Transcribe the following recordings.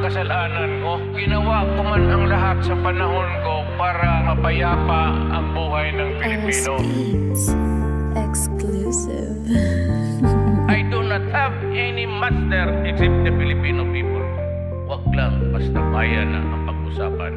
kasalanan ko. Ginawa ko man ang lahat sa panahon ko para mapayapa ang buhay ng Pilipino. Exclusive. I do not have any master except the Filipino people. Wag lang basta bayan na ang pag-usapan.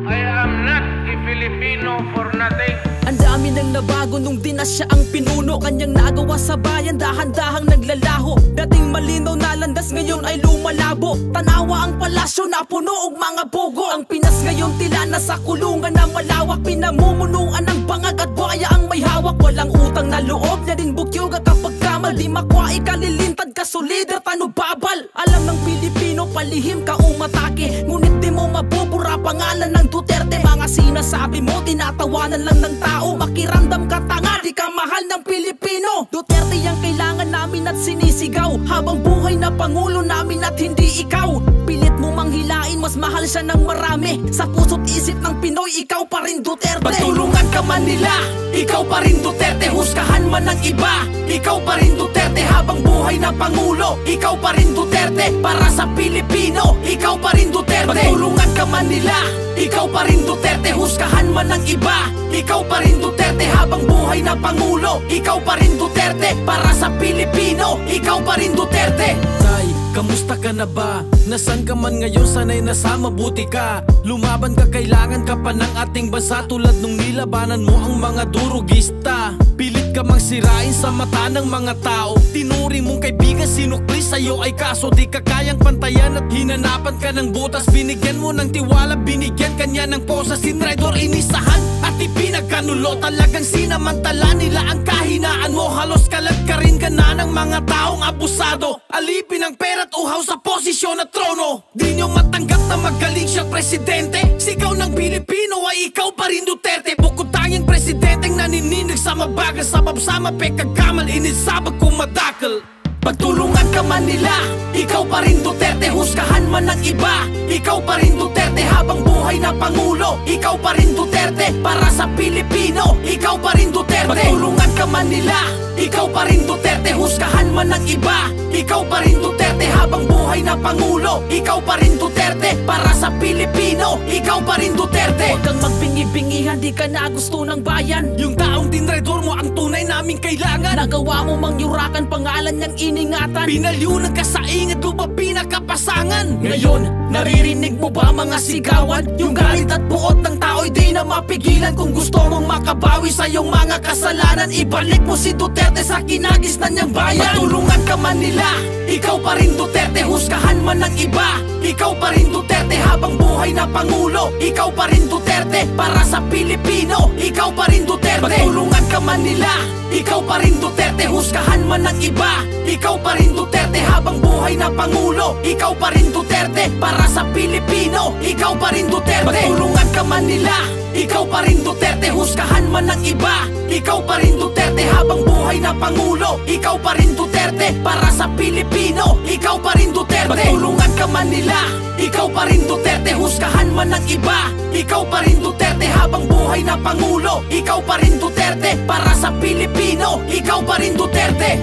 I am not a Filipino for nothing. Ang dami nang nabago nung di na siya ang pinuno. Kanyang nagawa sa bayan, dahan-dahang naglalaho. Dating malinaw na landas, ngayon ay lumalabo. Tanawa ang palasyo na puno og mga bugo. Ang Pinas ngayon tila nasa kulungan na malawak. Pinamumunuan ng bangag at buhaya ang may hawak. Walang utang na loob niya din bukyoga kapag kamal. Di makwa ikalilintad ka solider tanubabal. Alam ng Pilipino palihim ka umatake, ngunit di mo mabubura pangalan ng Duterte. Mga sinasabi mo tinatawanan lang ng tao. Makiramdam ka tanga, di ka mahal ng Pilipino. Duterte ang kailangan namin at sinisigaw. Habang buhay na pangulo namin at hindi ikaw. Pilit mo manghilain, mas mahal siya ng marami. Sa puso't isip ng Pinoy, ikaw pa rin Duterte. Pagtulungan ka man nila, ikaw pa rin Duterte. Husgahan man ng iba, ikaw pa rin Duterte. Habang buhay na pangulo, ikaw pa rin Duterte. Para sa Pilipino, ikaw pa rin Duterte. Pagtulungan ka man nila, ikaw pa rin Duterte. Husgahan man ng iba, ikaw pa rin Duterte. Habang buhay na pangulo, ikaw pa rin Duterte. Para sa Pilipino, ikaw pa rin Duterte. Tay, kamusta ka na ba? Nasaan ka man ngayon, sanay nasa mabuti ka. Lumaban ka, kailangan ka pa ng ating bansa. Tulad nung nilabanan mo ang mga durugista. Pilit ka mang sirain sa mata ng mga tao. Tinuring mong kaibigan, sinukli sa'yo ay kaso. Di ka kayang pantayan at hinanapan ka ng butas. Binigyan mo ng tiwala, binigyan kanya ng posa. Sinraidor, inisahan at ipinagkanulo. Talagang sinamantala nila ang kahinaan mo. Halos kalag ka rin ka na ng mga taong abusado. Alipin ang pera't uhaw sa posisyon at trono. Di nyo matanggap na magaling siyang presidente. Sigaw ng Pilipino ay ikaw pa rin Duterte. Bukod tanging presidenteng naninindig sa mabagal. Sabab-sama pekagamal, inisabag kumadakal. Pagtulungan ka man nila, ikaw pa rin Duterte. Husgahan man ng iba, ikaw pa rin Duterte. Habang buhay na pangulo, ikaw pa rin Duterte. Para sa Pilipino, ikaw pa rin Duterte. Pagtulungan ka man nila, ikaw pa rin Duterte. Husgahan man ng iba, ikaw pa rin Duterte. Habang buhay na pangulo, ikaw pa rin Duterte. Para sa Pilipino, ikaw pa rin Duterte. Huwag kang magbingi-bingihan, di ka na gusto ng bayan. Yung taong dinredor mo ang tunay naming kailangan. Nagawa mo mangyurakan pangalan niyang iningatan. Pinalyunan ka sa ingat, lupa pinakapasangan. Ngayon, naririnig mo ba mga sigawan? Yung galit at buot ng tao'y di na mapigilan. Kung gusto mong makabawi sa iyong mga kasalanan, ibalik mo si Duterte sa kinagis na niyang bayan. Pagtulungan ka man nila, ikaw pa rin Duterte. Husgahan man ng iba, ikaw pa rin Duterte. Habang buhay na pangulo, ikaw pa rin Duterte. Para sa Pilipino, ikaw pa rin Duterte. Pagtulungan ka man nila, ikaw pa rin Duterte. Husgahan man ng iba, ikaw pa rin Duterte. Habang buhay na pangulo, ikaw pa rin Duterte. Para sa Pilipino, ikaw pa rin Duterte. Pagtulungan ka man nila, ikaw pa rin Duterte. Husgahan man ng iba, ikaw pa rin Duterte. Habang buhay na pangulo, ikaw pa rin Duterte. Para sa Pilipino, ikaw pa rin Duterte. Pagtulungan ka man nila, ikaw pa rin Duterte. Husgahan man ng iba, ikaw pa rin Duterte. Habang buhay na pangulo, ikaw pa rin Duterte. Para sa Pilipino, ikaw pa rin Duterte.